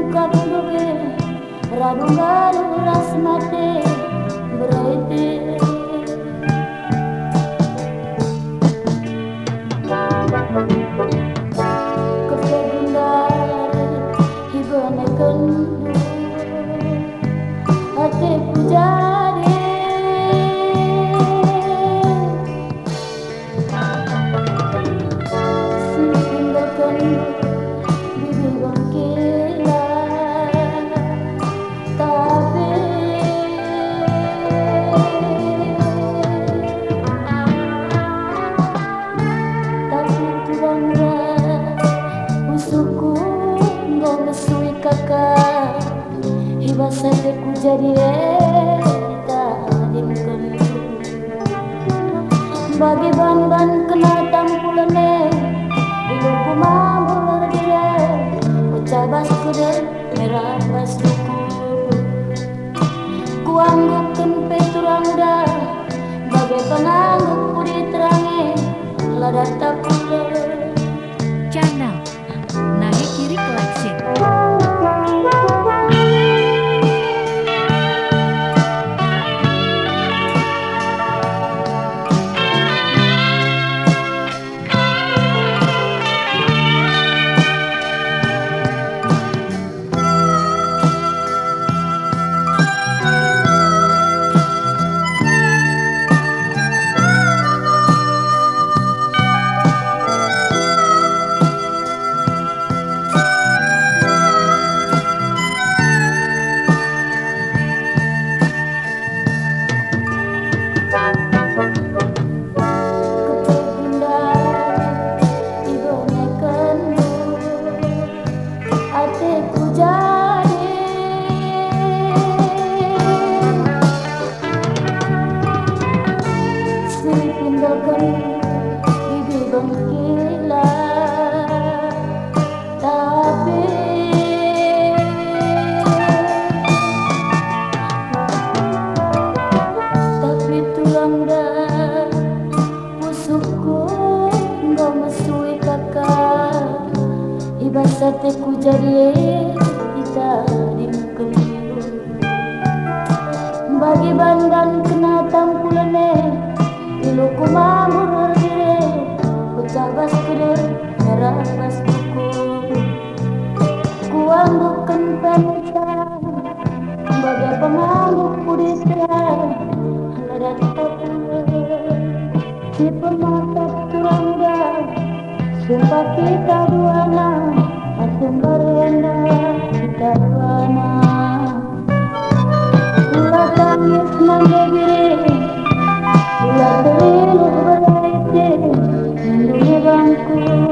kadobe radungaru rasmate berete kefegundar hibanekan hati pujari singgahkan bibi bangkila tapi kurangnya musuhku nggak mesui kakak hibasa ku jadi eta dimken bagi ban kena tampulane ilu kumambur dire ucabas kude merah basuku kuanggukeun peturang da bagai pangangguk puri terange lada tapule Channel Nahekiri Collection. Ibasate ku jadi kita dimken bagi bandan kena tampulane ilu kumambur dire ucabas kude merah bas buku kuanggukeun penca bagai pengangguk pudisra lada tapule si pematap turangga sumpah kita duana asum barenda kita duana ulah tangis mandegire ulah terilu berete lindungi bangku